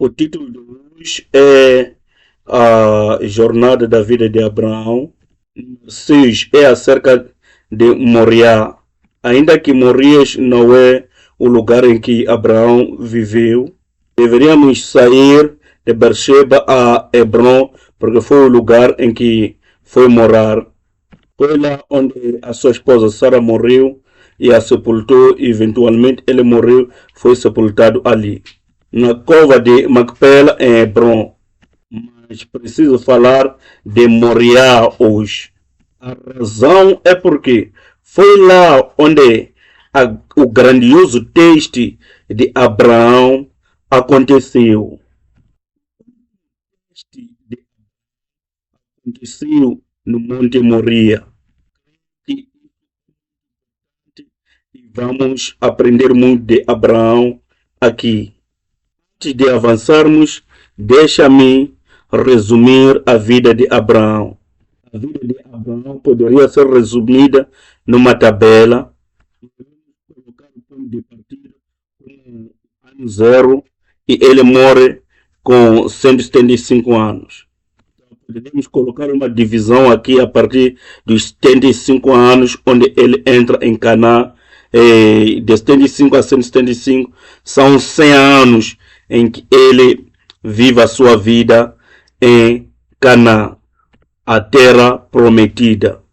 O título de hoje é A Jornada da Vida de Abraão. Número 6 é acerca de Moriá. Ainda que Morias não é o lugar em que Abraão viveu, deveríamos sair de Beersheba a Hebron, porque foi o lugar em que foi morar. Foi lá onde a sua esposa Sara morreu e a sepultou, e eventualmente ele morreu, foi sepultado ali, na cova de Macpela, em Hebron. Mas preciso falar de Moriá hoje. A razão é porque foi lá onde o grandioso teste de Abraão aconteceu. O teste aconteceu no Monte Moriá. E vamos aprender muito de Abraão aqui. Antes de avançarmos, deixa-me resumir a vida de Abraão. A vida de Abraão poderia ser resumida numa tabela. Colocar o ponto de partida com ano zero e ele morre com 175 anos. Então, poderíamos colocar uma divisão aqui a partir dos 75 anos, onde ele entra em Canaã. De 75 a 175 são 100 anos em que ele vive a sua vida em Canaã, a terra prometida.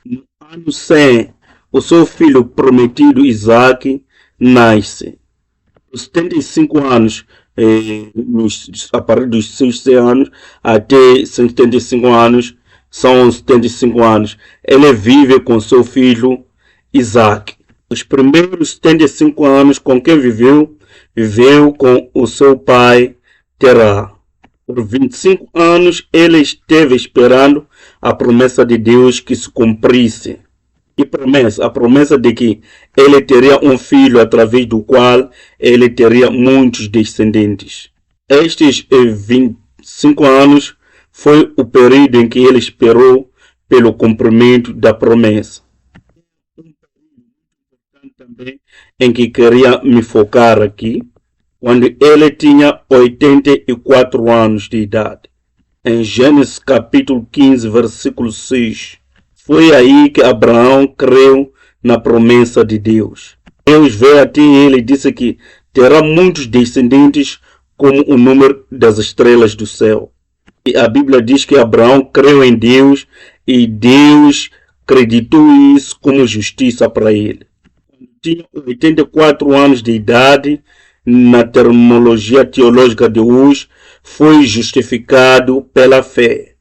No ano 100, o seu filho prometido Isaac nasce. Os 75 anos, a partir dos seus 100 anos até 175 anos, são 75 anos. Ele vive com seu filho Isaac. Os primeiros 75 anos com quem viveu com o seu pai Terá. Por 25 anos ele esteve esperando a promessa de Deus que se cumprisse. E a promessa de que ele teria um filho através do qual ele teria muitos descendentes. Estes 25 anos foi o período em que ele esperou pelo cumprimento da promessa. Também em que queria me focar aqui, quando ele tinha 84 anos de idade. Em Gênesis capítulo 15, versículo 6. Foi aí que Abraão creu na promessa de Deus. Deus veio até ele e disse que terá muitos descendentes como o número das estrelas do céu. E a Bíblia diz que Abraão creu em Deus e Deus creditou isso como justiça para ele. Tinha 84 anos de idade, na terminologia teológica de hoje, foi justificado pela fé.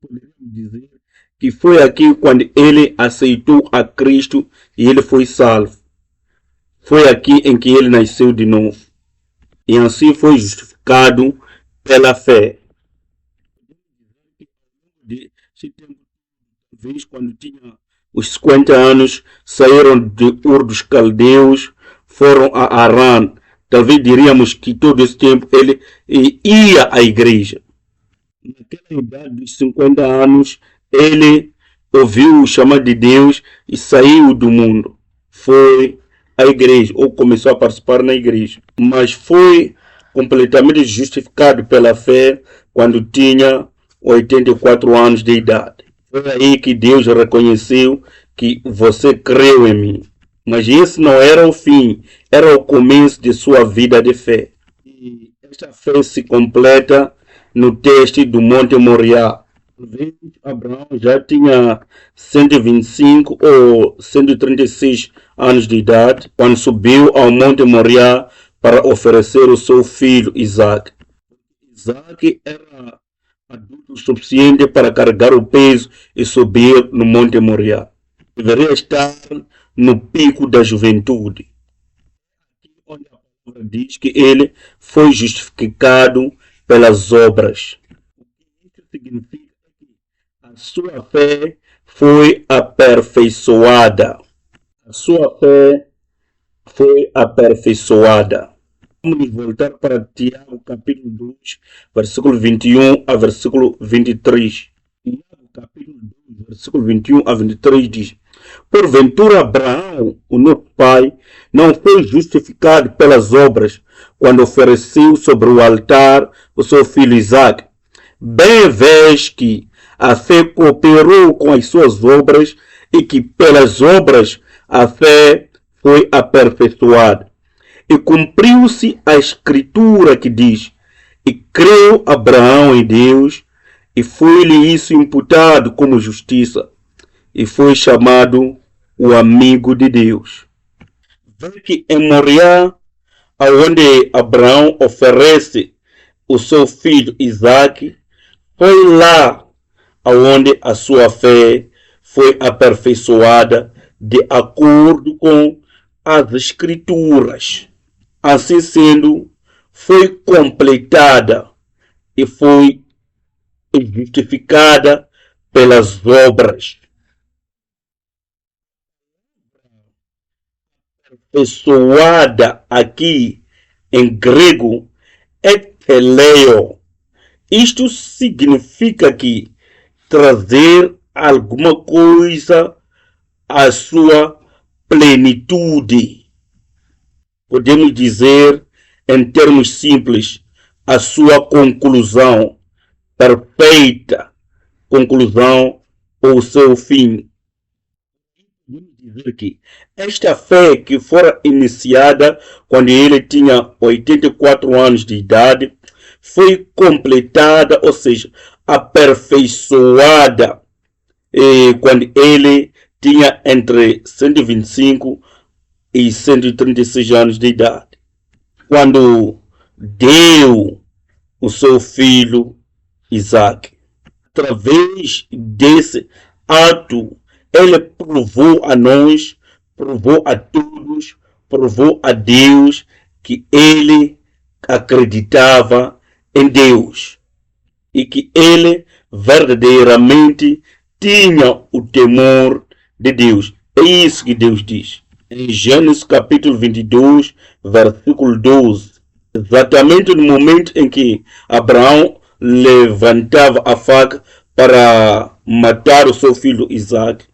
Podemos dizer que foi aqui quando ele aceitou a Cristo e ele foi salvo. Foi aqui em que ele nasceu de novo. E assim foi justificado pela fé. Talvez quando tinha os 50 anos, saíram de Ur dos Caldeus, foram a Arã. Talvez diríamos que todo esse tempo ele ia à igreja. Naquela idade dos 50 anos, ele ouviu o chamado de Deus e saiu do mundo. Foi à igreja, ou começou a participar na igreja. Mas foi completamente justificado pela fé quando tinha 84 anos de idade. Foi aí que Deus reconheceu que você creu em mim. Mas esse não era o fim, era o começo de sua vida de fé. E esta fé se completa no teste do Monte Moriá. Abraão já tinha 125 ou 136 anos de idade quando subiu ao Monte Moriá para oferecer o seu filho Isaac. Isaac era adulto o suficiente para carregar o peso e subir no Monte Moriá. Deveria estar no pico da juventude. Aqui onde a palavra diz que ele foi justificado pelas obras. O que isso significa que a sua fé foi aperfeiçoada. A sua fé foi aperfeiçoada. Vamos voltar para Tiago capítulo 2, versículo 21 a versículo 23. Tiago capítulo 2, versículo 21 a 23 diz: Porventura Abraão, o nosso pai, não foi justificado pelas obras quando ofereceu sobre o altar o seu filho Isaac, bem vês que a fé cooperou com as suas obras e que pelas obras a fé foi aperfeiçoada. E cumpriu-se a escritura que diz: e creu Abraão em Deus, e foi-lhe isso imputado como justiça, e foi chamado o amigo de Deus. Vê que em Moriá, onde Abraão oferece o seu filho Isaque, foi lá onde a sua fé foi aperfeiçoada de acordo com as Escrituras. Assim sendo, foi completada e foi justificada pelas obras. Aperfeiçoada aqui em grego é teleo. Isto significa que trazer alguma coisa à sua plenitude. Podemos dizer, em termos simples, a sua conclusão, perfeita conclusão ou seu fim. Podemos dizer que esta fé que fora iniciada quando ele tinha 84 anos de idade, foi completada, ou seja, aperfeiçoada quando ele tinha entre 125 e 136 anos de idade, quando deu o seu filho Isaac. Através desse ato, ele provou a nós, provou a todos, provou a Deus que ele acreditava em Deus e que ele verdadeiramente tinha o temor de Deus. É isso que Deus diz. Em Gênesis capítulo 22, versículo 12, exatamente no momento em que Abraão levantava a faca para matar o seu filho Isaac,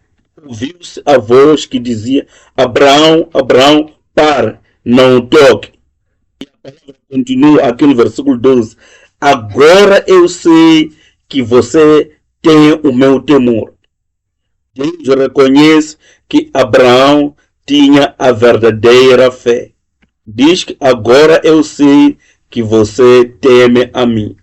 ouviu-se a voz que dizia: Abraão, Abraão, pare, não toque. E a palavra continua aqui no versículo 12: agora eu sei que você tem o meu temor. Deus reconhece que Abraão tinha a verdadeira fé. Diz que agora eu sei que você teme a mim.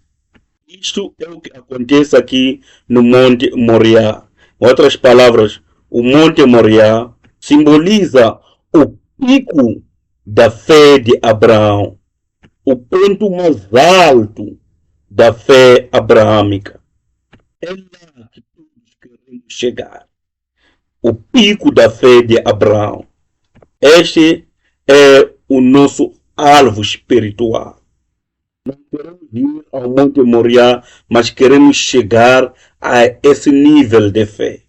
Isto é o que acontece aqui no Monte Moriá. Em outras palavras, o Monte Moriá simboliza o pico da fé de Abraão, o ponto mais alto da fé abraâmica. É lá que todos queremos chegar. O pico da fé de Abraão. Este é o nosso alvo espiritual. Não queremos ir ao Monte Moriá, mas queremos chegar a esse nível de fé.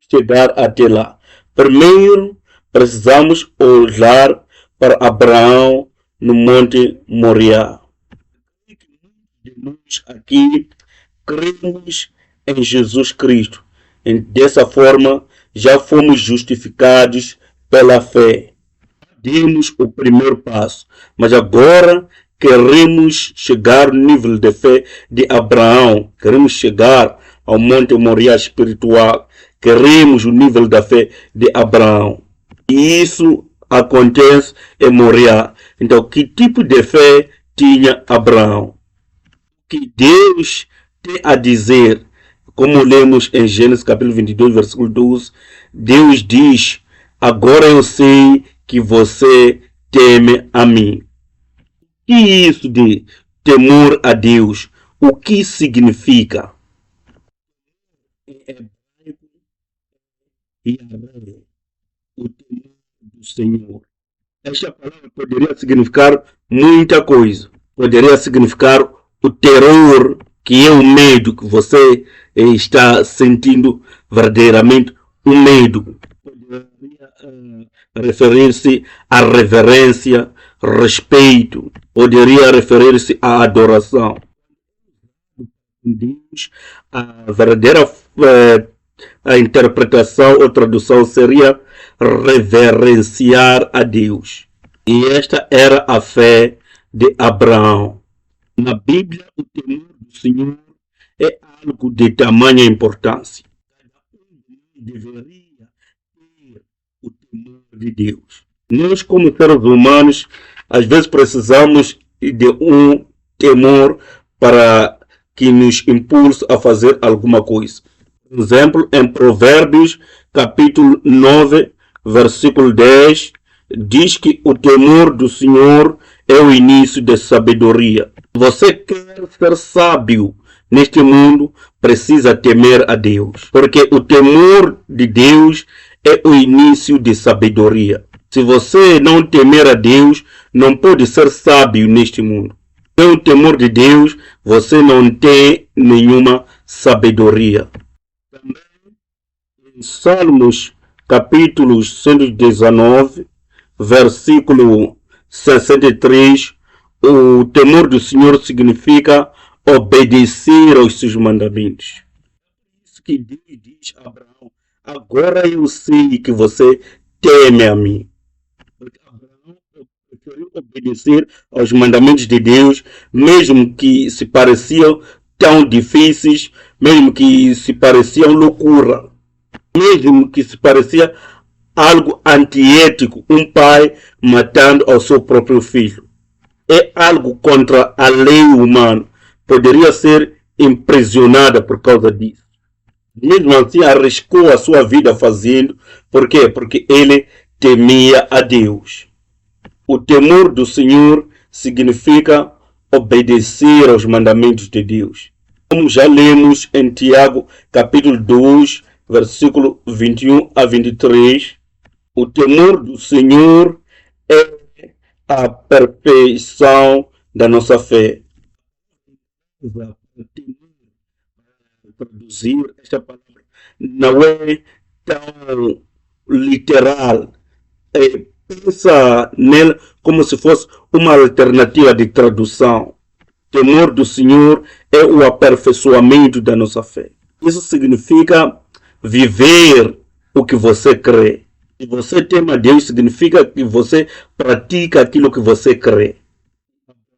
Chegar até lá. Primeiro, precisamos olhar para Abraão no Monte Moriá. De nós aqui cremos em Jesus Cristo. E dessa forma, já fomos justificados pela fé. Demos o primeiro passo, mas agora queremos chegar no nível de fé de Abraão. Queremos chegar ao Monte Moriá espiritual. Queremos o nível da fé de Abraão. E isso acontece em Moriá. Então, que tipo de fé tinha Abraão? Que Deus tem a dizer, como lemos em Gênesis capítulo 22, versículo 12, Deus diz: agora eu sei que você teme a mim. E isso de temor a Deus, o que significa? O temor do Senhor. Esta palavra poderia significar muita coisa. Poderia significar o terror, que é o medo que você está sentindo verdadeiramente, o medo. Poderia referir-se à reverência, respeito. Poderia referir-se à adoração. Deus, a verdadeira a interpretação ou tradução seria reverenciar a Deus. E esta era a fé de Abraão. Na Bíblia, o temor do Senhor é algo de tamanha importância. Deveria ter o temor de Deus. Nós, como seres humanos, às vezes precisamos de um temor para que nos impulse a fazer alguma coisa. Por exemplo, em Provérbios, capítulo 9, versículo 10, diz que o temor do Senhor é o início da sabedoria. Você quer ser sábio neste mundo, precisa temer a Deus, porque o temor de Deus é o início de sabedoria. Se você não temer a Deus, não pode ser sábio neste mundo. Sem o temor de Deus, você não tem nenhuma sabedoria. Também em Salmos, capítulo 119, versículo 63, o temor do Senhor significa obedecer aos seus mandamentos. Isso que Deus diz a Abraão: agora eu sei que você teme a mim. Porque Abraão preferiu obedecer aos mandamentos de Deus, mesmo que se pareciam tão difíceis, mesmo que se pareciam loucura, mesmo que se parecia algo antiético, um pai matando ao seu próprio filho. É algo contra a lei humana. Poderia ser imprisionada por causa disso. Mesmo assim, arriscou a sua vida fazendo. Por quê? Porque ele temia a Deus. O temor do Senhor significa obedecer aos mandamentos de Deus. Como já lemos em Tiago, capítulo 2, versículo 21 a 23, o temor do Senhor é a perfeição da nossa fé. Traduzir esta palavra não é tão literal. Pensa nela como se fosse uma alternativa de tradução. Temor do Senhor é o aperfeiçoamento da nossa fé. Isso significa viver o que você crê. Se você teme a Deus, significa que você pratica aquilo que você crê.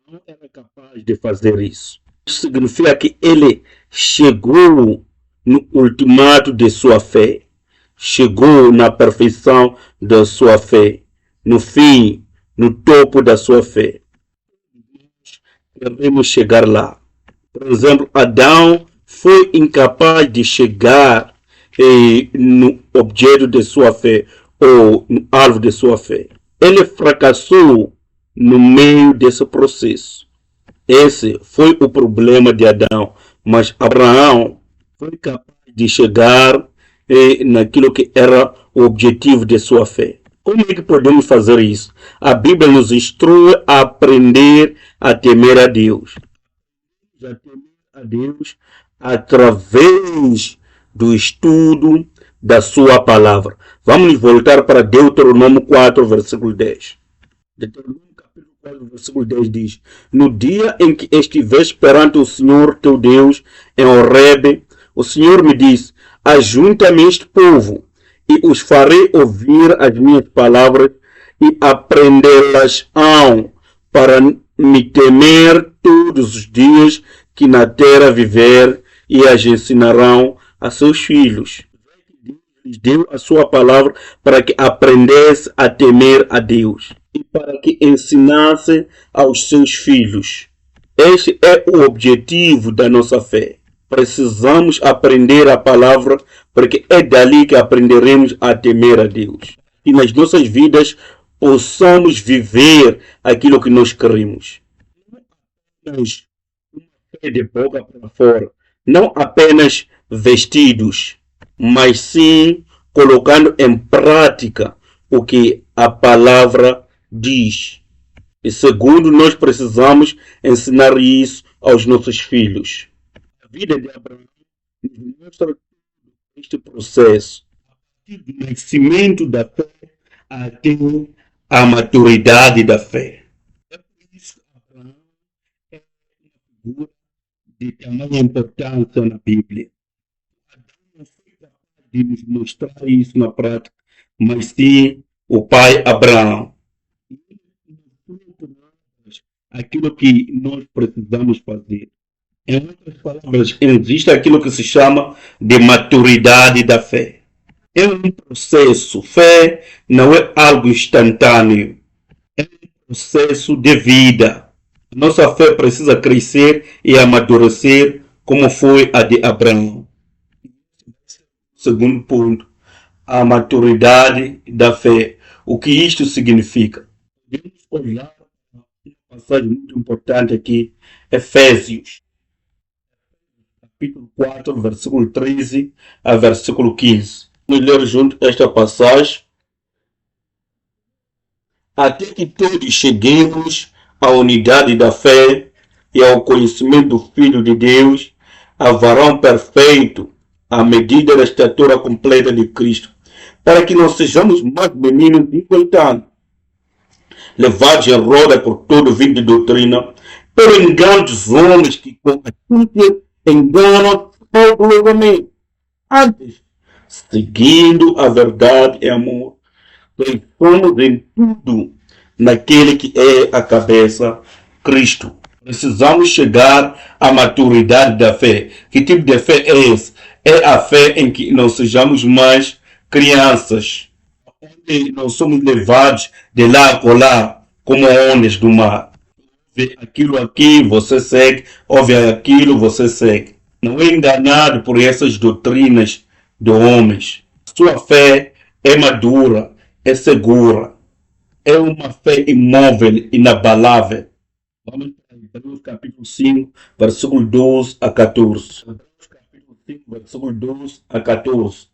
Não era capaz de fazer isso. Isso significa que ele chegou no ultimato de sua fé. Chegou na perfeição da sua fé. No fim, no topo da sua fé. Devemos chegar lá. Por exemplo, Adão foi incapaz de chegar no objeto de sua fé ou no alvo de sua fé. Ele fracassou no meio desse processo. Esse foi o problema de Adão, mas Abraão foi capaz de chegar naquilo que era o objetivo de sua fé. Como é que podemos fazer isso? A Bíblia nos instrui a aprender a temer a Deus. A temer a Deus através do estudo da sua palavra. Vamos voltar para Deuteronômio 4, versículo 10. Deuteronômio capítulo 4, versículo 10 diz: no dia em que estiveres perante o Senhor teu Deus em Horebe, o Senhor me disse: ajunta-me este povo, e os farei ouvir as minhas palavras e aprendê-las-ão, para me temer todos os dias que na terra viver, e as ensinarão a seus filhos. Deus deu a sua palavra para que aprendesse a temer a Deus e para que ensinasse aos seus filhos. Este é o objetivo da nossa fé. Precisamos aprender a palavra, porque é dali que aprenderemos a temer a Deus. E nas nossas vidas possamos viver aquilo que nós queremos. Não apenas uma fé de boca para fora, não apenas vestidos, mas sim colocando em prática o que a palavra diz. E segundo, nós precisamos ensinar isso aos nossos filhos. A vida de Abraão nos mostra este processo, do nascimento da fé até a maturidade da fé. É por isso que Abraão é uma figura de tamanha importância na Bíblia. Adão não foi capaz de nos mostrar isso na prática, mas sim o pai Abraão. Aquilo que nós precisamos fazer. Em outras palavras, existe aquilo que se chama de maturidade da fé. É um processo. Fé não é algo instantâneo. É um processo de vida. Nossa fé precisa crescer e amadurecer como foi a de Abraão. Segundo ponto, a maturidade da fé. O que isto significa? Podemos olhar uma passagem muito importante aqui, Efésios, capítulo 4, versículo 13 a versículo 15. Vamos ler junto esta passagem. Até que todos cheguemos à unidade da fé e ao conhecimento do Filho de Deus, a varão perfeito, à medida da estatura completa de Cristo, para que não sejamos mais meninos incontando, levados em roda por todo vídeo de doutrina, pelo engano dos homens que com astúcia enganam rigorosamente. Antes, seguindo a verdade e amor, nós somos em tudo naquele que é a cabeça, Cristo. Precisamos chegar à maturidade da fé. Que tipo de fé é esse? É a fé em que não sejamos mais crianças, onde não somos levados de lá a colar como ondas do mar. Vê aquilo aqui, você segue, ouve aquilo, você segue. Não é enganado por essas doutrinas de homens. Sua fé é madura, é segura, é uma fé imóvel, inabalável. Vamos para Hebreus capítulo 5, versículo 12 a 14. Hebreus capítulo 5, versículo 12 a 14.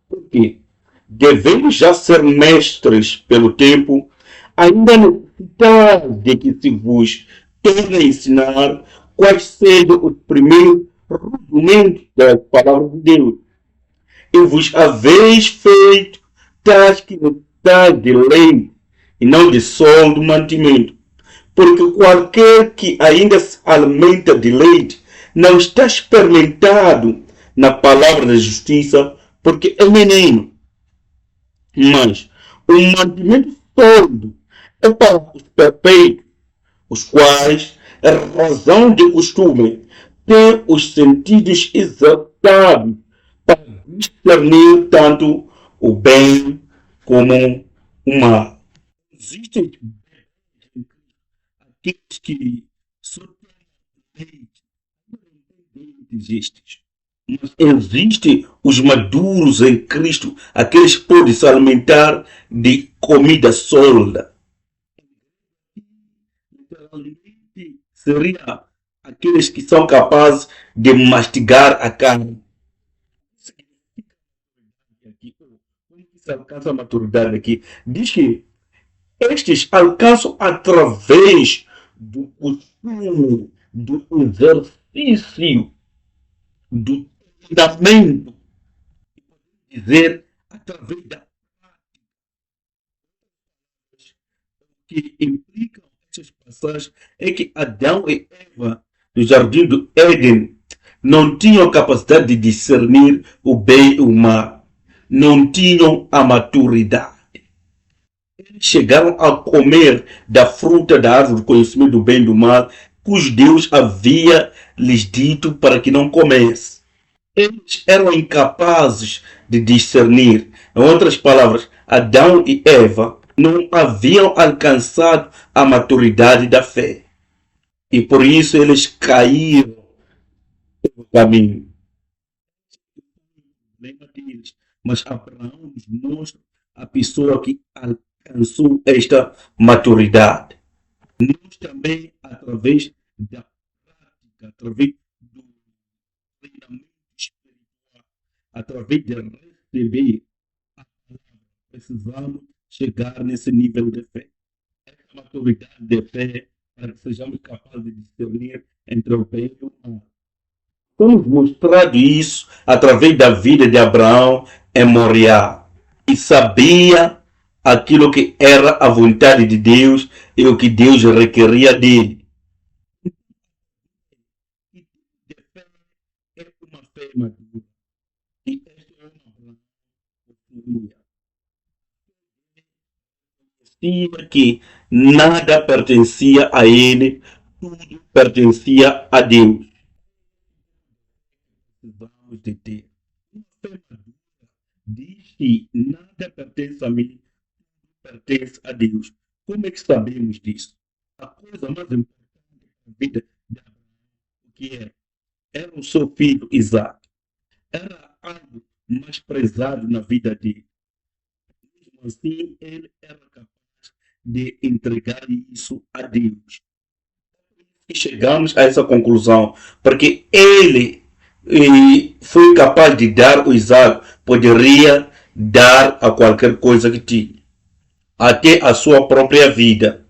Porque devemos já ser mestres pelo tempo, ainda necessitais de que se vos torne a ensinar quais sejam os primeiros rudimentos das palavras de Deus. E vos haveis feito tais que necessitais de lei, e não de sol do mantimento. Porque qualquer que ainda se alimenta de leite não está experimentado na palavra da justiça, porque é menino. Mas o mantimento sólido é para os perfeitos, os quais, em razão de costume, têm os sentidos exaltados para discernir tanto o bem como o mal. Existem aqueles que só têm leite, não existem. Mas existem os maduros em Cristo, aqueles que podem se alimentar de comida sólida. Literalmente seria aqueles que são capazes de mastigar a carne. Como se alcança a maturidade aqui? Diz que estes alcançam através do costume, do exercício, do treinamento, dizer, através da que implicam essas passagens é que Adão e Eva, no jardim do Éden, não tinham capacidade de discernir o bem e o mal. Não tinham a maturidade. Eles chegaram a comer da fruta da árvore do conhecimento do bem e do mal, cujo Deus havia lhes dito para que não comessem. Eles eram incapazes de discernir. Em outras palavras, Adão e Eva não haviam alcançado a maturidade da fé. E por isso eles caíram no caminho. Mas Abraão nos mostra a pessoa que alcançou esta maturidade. Nós também, através da prática, através do treinamento espiritual, através de receber a palavra, precisamos chegar nesse nível de fé. Essa maturidade de fé para que sejamos capazes de discernir entre o bem e o mal. Temos mostrado isso através da vida de Abraão em Moriá. E sabia aquilo que era a vontade de Deus e o que Deus requeria dele. E de fé é uma fé madura. E esta é uma reconhecia que nada pertencia a ele, tudo pertencia a Deus. Precisamos de ter. Uma fé madura diz que nada pertence a mim, pertence a Deus. Como é que sabemos disso? A coisa mais importante da vida de Abraão, o que é? Era o seu filho Isaac. Era algo mais prezado na vida dele. Mesmo assim, ele era capaz de entregar isso a Deus. E chegamos a essa conclusão, porque ele foi capaz de dar o Isaac, poderia dar a qualquer coisa que tinha, até a sua própria vida.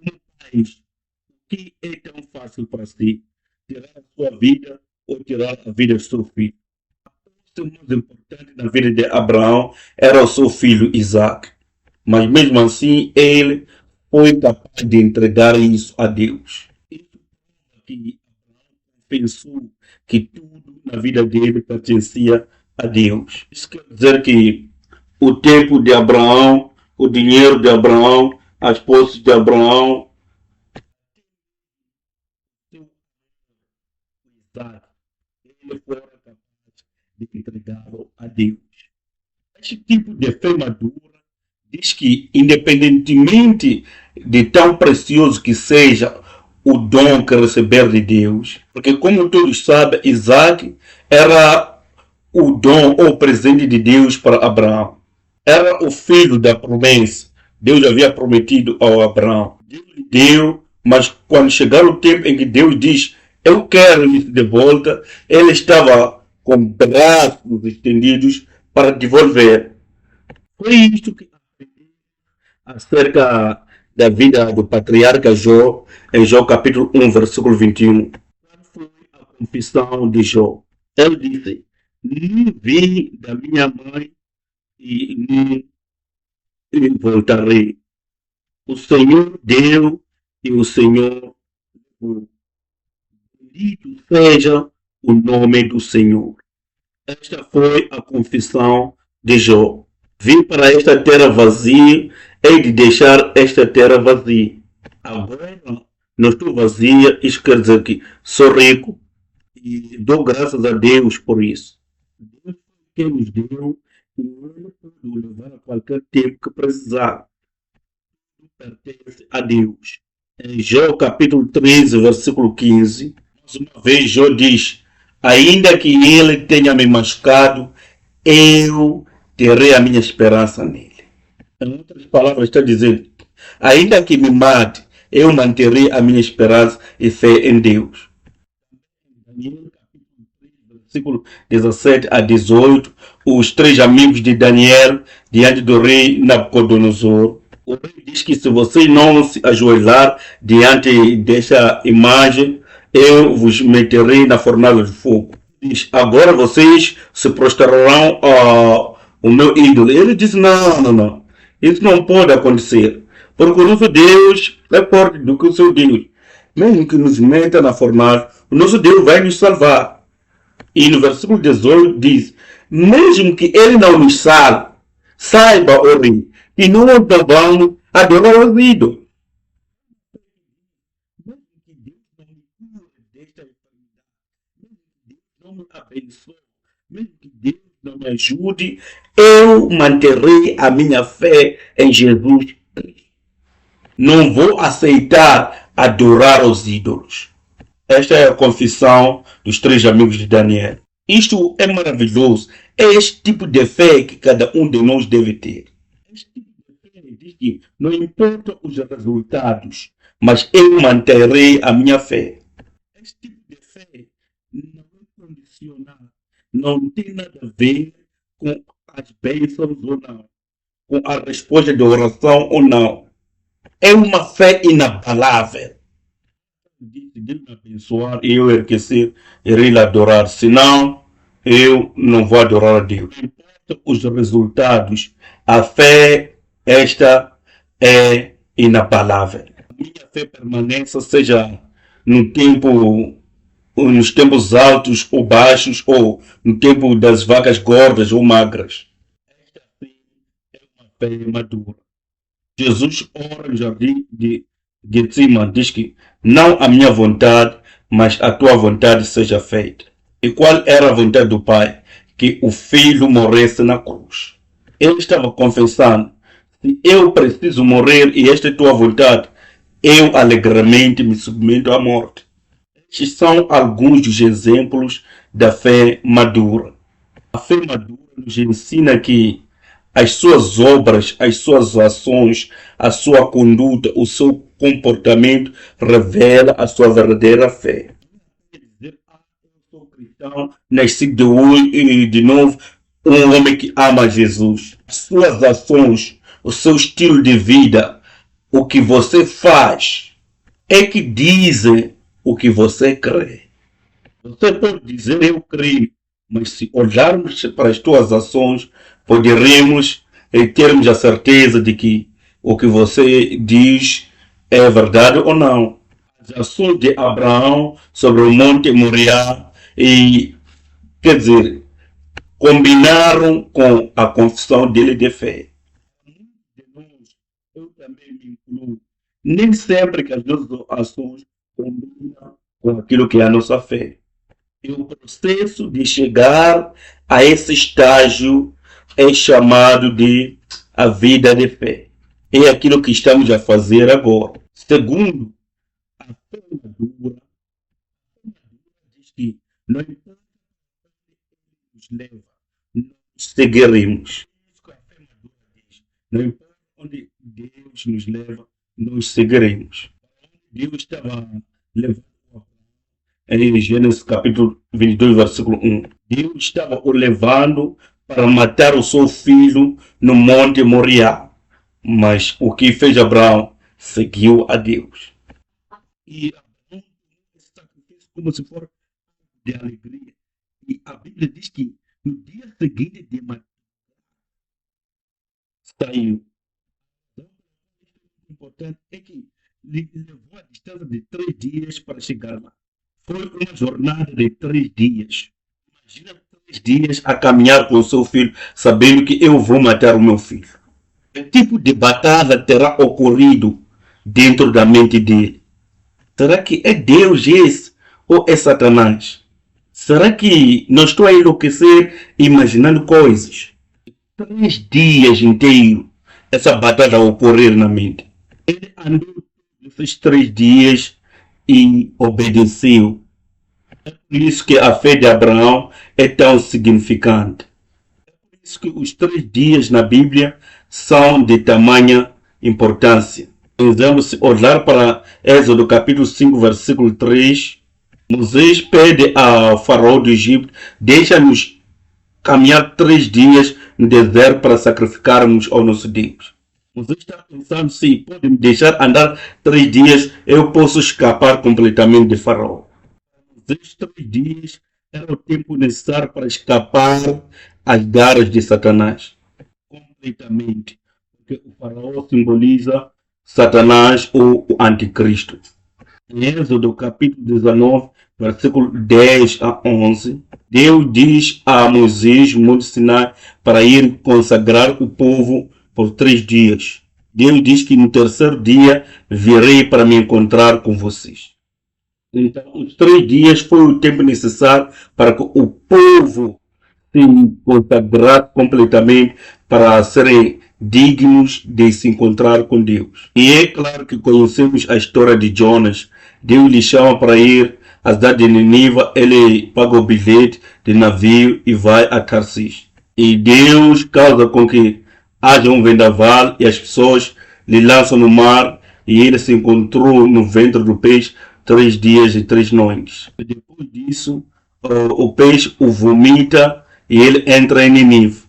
Mas o que é tão fácil para si? Tirar a sua vida ou tirar a vida do seu filho? O mais importante na vida de Abraão era o seu filho Isaac. Mas mesmo assim, ele foi capaz de entregar isso a Deus. Isso prova que Abraão pensou que tudo na vida dele pertencia a Deus. Isso quer dizer que o tempo de Abraão, o dinheiro de Abraão, as posses de Abraão, Isaac, ele foi capaz de entregá-lo a Deus. Este tipo de fé madura diz que, independentemente de tão precioso que seja o dom que receber de Deus, porque como todos sabem, Isaac era o dom ou presente de Deus para Abraão. Era o filho da promessa. Deus havia prometido ao Abraão. Deus lhe deu, mas quando chegar o tempo em que Deus diz, eu quero isso de volta, ele estava com braços estendidos para devolver. Foi isto que acerca da vida do patriarca Jó, em Jó capítulo 1, versículo 21. Qual foi a confissão de Jó? Ele disse, não vim da minha mãe e não voltarei. O Senhor deu e o Senhor levou. Bendito seja o nome do Senhor. Esta foi a confissão de Jó. Vim para esta terra vazia, hei de deixar esta terra vazia. Agora não estou vazia, isso quer dizer que sou rico e dou graças a Deus por isso. Deus que nos deu e ele pode levar a qualquer tempo que precisar. Pertence a Deus. Em Jó capítulo 13, versículo 15, mais uma vez Jó diz, ainda que ele tenha me machucado, eu terei a minha esperança nele. Em outras palavras, está dizendo, ainda que me mate, eu manterei a minha esperança e fé em Deus. Daniel capítulo 3, versículo 17 a 18, os três amigos de Daniel diante do rei Nabucodonosor. O rei diz que se vocês não se ajoelhar diante dessa imagem, eu vos meterei na fornalha de fogo. Diz, agora vocês se prostrarão ao meu ídolo. Ele diz, não. Isso não pode acontecer. Porque o nosso Deus é forte do que o seu Deus. Mesmo que nos meta na fornalha, o nosso Deus vai nos salvar. E no versículo 18 diz, mesmo que ele não nos salve, saiba, ó rei, que não vamos adorar aos ídolos. Mesmo que Deus não me cure desta enfermidade, mesmo que Deus não me abençoe, mesmo que Deus não me ajude, eu manterei a minha fé em Jesus Cristo. Não vou aceitar adorar os ídolos. Esta é a confissão dos três amigos de Daniel. Isto é maravilhoso. É este tipo de fé que cada um de nós deve ter. Este tipo de fé diz que não importa os resultados, mas eu manterei a minha fé. Este tipo de fé não é condicional. Não tem nada a ver com as bênçãos ou não, com a resposta de oração ou não. É uma fé inabalável. Se Deus me abençoar e eu enriquecer, irei lhe adorar. Senão, eu não vou adorar a Deus. Não importa os resultados, a fé, esta é inabalável. A minha fé permanece, seja no tempo, nos tempos altos ou baixos, ou no tempo das vacas gordas ou magras. Esta fé é uma fé madura. Jesus ora no jardim de Getsemane, diz que não a minha vontade, mas a tua vontade seja feita. E qual era a vontade do Pai? Que o Filho morresse na cruz. Ele estava confessando: se eu preciso morrer e esta é a tua vontade, eu alegremente me submeto à morte. Estes são alguns dos exemplos da fé madura. A fé madura nos ensina que as suas obras, as suas ações, a sua conduta, o seu comportamento revela a sua verdadeira fé. Eu sou cristão, nasci de novo, um homem que ama Jesus. As suas ações, o seu estilo de vida, o que você faz, é que dizem o que você crê. Você pode dizer eu creio, mas se olharmos para as tuas ações, poderemos termos a certeza de que o que você diz é verdade ou não. As ações de Abraão sobre o Monte Moriá, e, quer dizer, combinaram com a confissão dele de fé. Eu também me incluo. Nem sempre que as nossas ações combinam com aquilo que é a nossa fé. E o processo de chegar a esse estágio é chamado de a vida de fé. É aquilo que estamos a fazer agora. Segundo, a fé madura diz que não importa onde nos leva, nós seguiremos. Não importa onde Deus nos leva, nós seguiremos. Deus estava levando em Gênesis capítulo 22, versículo 1. Deus estava o levando para matar o seu filho no Monte Moriá. Mas o que fez Abraão? Seguiu a Deus. E Abraão esse sacrifício como se fosse de alegria. E a Bíblia diz que no dia seguinte de matar, saiu. Então, o importante é que levou a distância de 3 dias para chegar lá. Foi uma jornada de 3 dias. Imagina 3 dias a caminhar com o seu filho, sabendo que eu vou matar o meu filho. Que tipo de batalha terá ocorrido dentro da mente dele? Será que é Deus esse ou é Satanás? Será que não estou a enlouquecer imaginando coisas? 3 dias inteiros essa batalha ocorrer na mente. Ele andou esses 3 dias e obedeceu. É por isso que a fé de Abraão é tão significante. É por isso que os 3 dias na Bíblia são de tamanha importância. Por exemplo, se olhar para Êxodo capítulo 5, versículo 3, Moisés pede ao faraó do Egito: deixa-nos caminhar 3 dias no deserto para sacrificarmos ao nosso Deus. Moisés está pensando: se pode me deixar andar 3 dias, eu posso escapar completamente de faraó. Moisés 3 dias era o tempo necessário para escapar às garras de Satanás. Completamente. Porque o faraó simboliza Satanás ou o anticristo. Em Êxodo capítulo 19, versículo 10 a 11, Deus diz a Moisés, no Monte Sinai, para ir consagrar o povo por 3 dias. Deus diz que no 3º dia virei para me encontrar com vocês. Então, os 3 dias foi o tempo necessário para que o povo se consagrasse completamente para serem dignos de se encontrar com Deus. E é claro que conhecemos a história de Jonas. Deus lhe chama para ir à cidade de Nínive, ele paga o bilhete de navio e vai a Tarsis. E Deus causa com que haja um vendaval e as pessoas lhe lançam no mar, e ele se encontrou no ventre do peixe 3 dias e 3 noites. E depois disso, o peixe o vomita e ele entra em Nínive.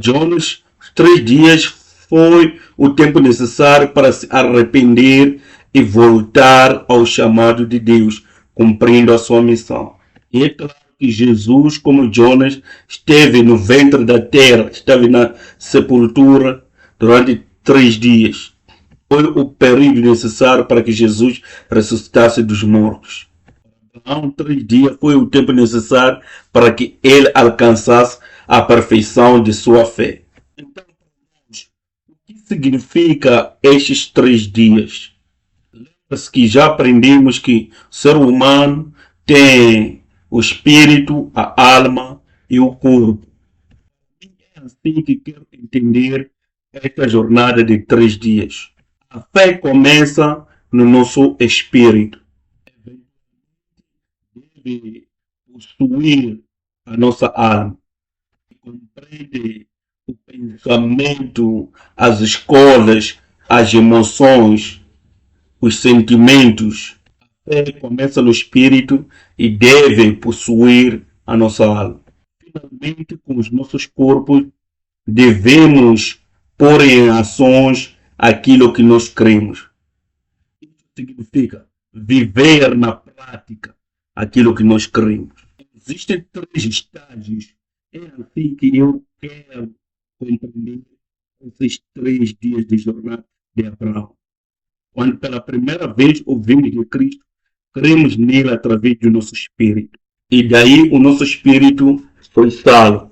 Jonas, 3 dias foi o tempo necessário para se arrepender e voltar ao chamado de Deus, cumprindo a sua missão. E é claro que Jesus, como Jonas, esteve no ventre da terra, esteve na sepultura durante 3 dias. Foi o período necessário para que Jesus ressuscitasse dos mortos. Abraão, 3 dias foi o tempo necessário para que ele alcançasse a perfeição de sua fé. Então, o que significa estes 3 dias? Lembra-se que já aprendemos que o ser humano tem o espírito, a alma e o corpo. É assim que quero entender esta jornada de 3 dias. A fé começa no nosso espírito. Deve possuir a nossa alma. Compreende o pensamento, as escolhas, as emoções, os sentimentos. A fé começa no espírito e deve possuir a nossa alma. Finalmente, com os nossos corpos, devemos pôr em ações aquilo que nós cremos. Isso significa viver na prática aquilo que nós cremos. Existem 3 estágios. É assim que eu quero compreender esses 3 dias de jornada de Abraão. Quando pela primeira vez ouvimos de Cristo, cremos nele através do nosso espírito. E daí o nosso espírito foi salvo.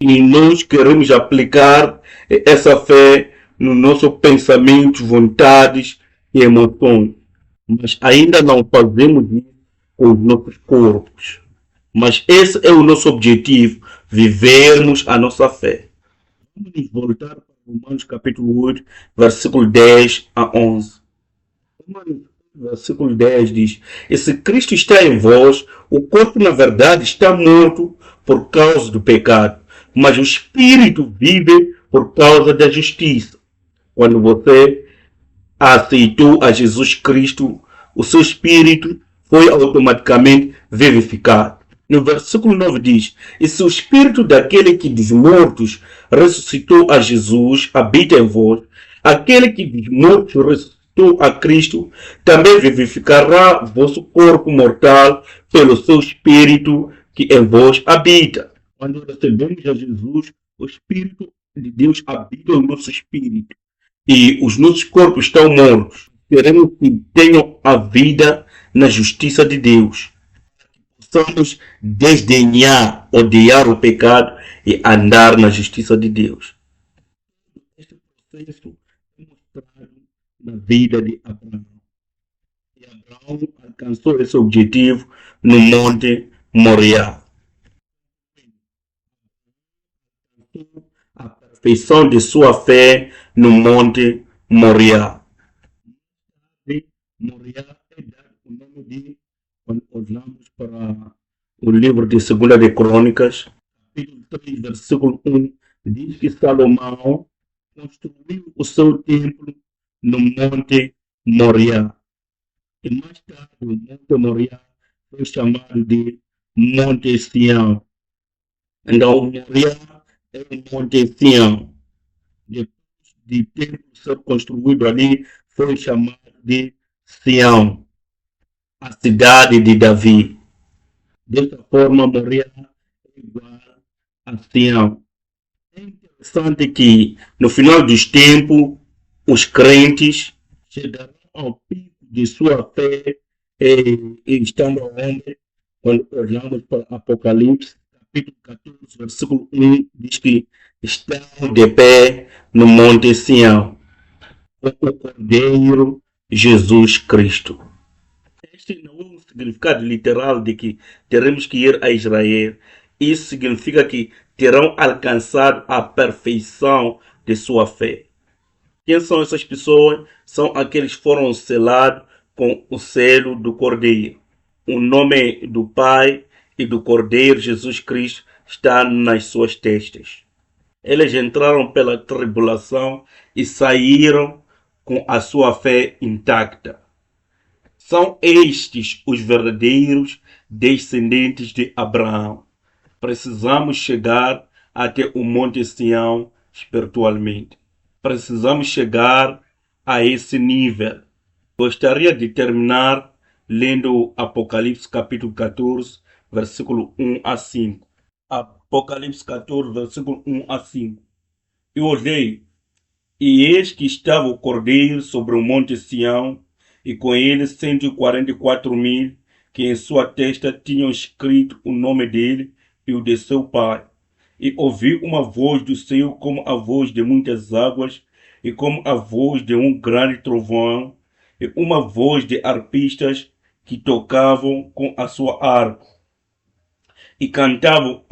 E nós queremos aplicar essa fé no nosso pensamento, vontades e emoções. Mas ainda não fazemos isso com os nossos corpos. Mas esse é o nosso objetivo, vivermos a nossa fé. Vamos voltar para Romanos capítulo 8, versículo 10 a 11. Romanos, versículo 10 diz: E se Cristo está em vós, o corpo na verdade está morto por causa do pecado, mas o espírito vive por causa da justiça. Quando você aceitou a Jesus Cristo, o seu espírito foi automaticamente vivificado. No versículo 9 diz: E se o espírito daquele que dos mortos ressuscitou a Jesus habita em vós, aquele que dos mortos ressuscitou a Cristo também vivificará vosso corpo mortal pelo seu espírito que em vós habita. Quando recebemos a Jesus, o Espírito de Deus habita no nosso espírito e os nossos corpos estão mortos. Queremos que tenham a vida na justiça de Deus. Possamos desdenhar, odiar o pecado e andar na justiça de Deus. Este processo é mostrado na vida de Abraão. E Abraão alcançou esse objetivo no Monte Moriá. A perfeição de sua fé no Monte Moriá. Moriá é dado o nome de, quando olhamos para o livro de 2 de Crônicas, capítulo 3, versículo 1, diz que Salomão construiu o seu templo no Monte Moriá. E mais tarde o Monte Moriá foi chamado de Monte Sião. Então, Moriá é o Monte Sião. Depois de templo ser construído ali, foi chamado de Sião, a cidade de Davi. Dessa forma, Moriá é igual a Sião. É interessante que, no final dos tempos, os crentes chegarão ao pico de sua fé e estão onde, quando olhamos para Apocalipse, capítulo 14, versículo 1, diz que estão de pé no Monte Sião, com o Cordeiro Jesus Cristo. Este não é um significado literal de que teremos que ir a Israel. Isso significa que terão alcançado a perfeição de sua fé. Quem são essas pessoas? São aqueles que foram selados com o selo do Cordeiro. O nome do Pai e do Cordeiro Jesus Cristo está nas suas testas. Eles entraram pela tribulação e saíram com a sua fé intacta. São estes os verdadeiros descendentes de Abraão. Precisamos chegar até o Monte Sião espiritualmente. Precisamos chegar a esse nível. Gostaria de terminar lendo Apocalipse capítulo 14, versículo 1 a 5. Apocalipse 14, versículo 1 a 5. Eu olhei, e eis que estava o Cordeiro sobre o Monte Sião, e com ele 144.000, que em sua testa tinham escrito o nome dele e o de seu pai. E ouvi uma voz do céu como a voz de muitas águas, e como a voz de um grande trovão, e uma voz de arpistas que tocavam com a sua harpa, e cantavam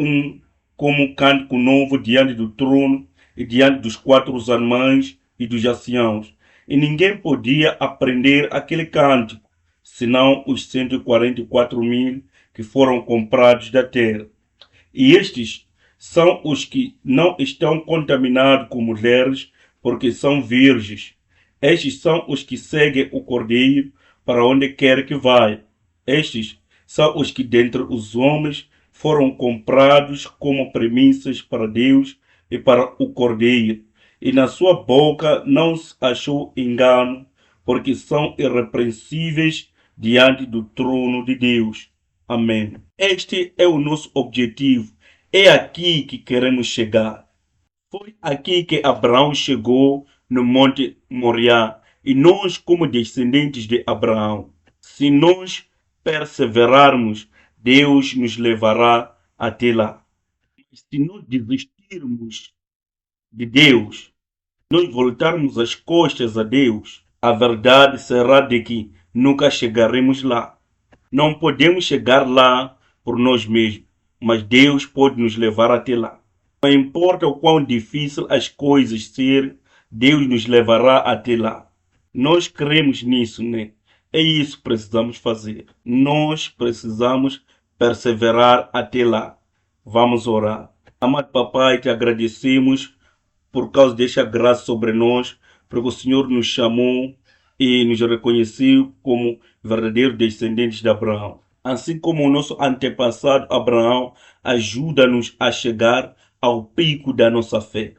como um cântico novo diante do trono, e diante dos quatro anciãos e dos anciãos. E ninguém podia aprender aquele cântico, senão os 144.000 que foram comprados da terra. E estes são os que não estão contaminados com mulheres, porque são virgens. Estes são os que seguem o Cordeiro para onde quer que vá. Estes são os que dentre os homens foram comprados como premissas para Deus e para o Cordeiro. E na sua boca não se achou engano, porque são irrepreensíveis diante do trono de Deus. Amém. Este é o nosso objetivo. É aqui que queremos chegar. Foi aqui que Abraão chegou no Monte Moriá. E nós, como descendentes de Abraão, se nós perseverarmos, Deus nos levará até lá. Se nós desistirmos de Deus, nós voltarmos as costas a Deus, a verdade será de que nunca chegaremos lá. Não podemos chegar lá por nós mesmos, mas Deus pode nos levar até lá. Não importa o quão difícil as coisas serem, Deus nos levará até lá. Nós cremos nisso, né? É isso que precisamos fazer. Nós precisamos perseverar até lá. Vamos orar. Amado Papai, te agradecemos por causa desta graça sobre nós, porque o Senhor nos chamou e nos reconheceu como verdadeiros descendentes de Abraão. Assim como o nosso antepassado Abraão, ajuda-nos a chegar ao pico da nossa fé.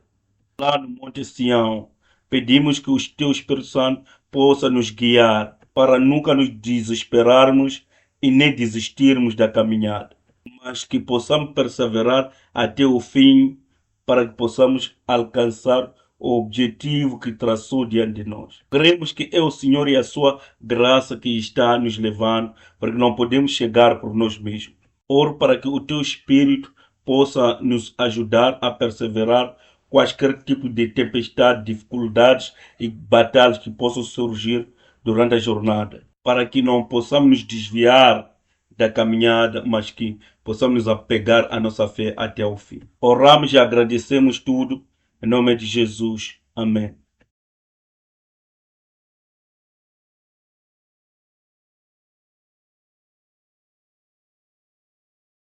Lá no Monte Sião, pedimos que o Teu Espírito Santo possa nos guiar para nunca nos desesperarmos e nem desistirmos da caminhada, mas que possamos perseverar até o fim para que possamos alcançar o objetivo que traçou diante de nós. Cremos que é o Senhor e a sua graça que está nos levando, porque não podemos chegar por nós mesmos. Oro para que o Teu Espírito possa nos ajudar a perseverar quaisquer tipo de tempestade, dificuldades e batalhas que possam surgir durante a jornada, para que não possamos nos desviar da caminhada, mas que possamos nos apegar à nossa fé até o fim. Oramos e agradecemos tudo em nome de Jesus. Amém.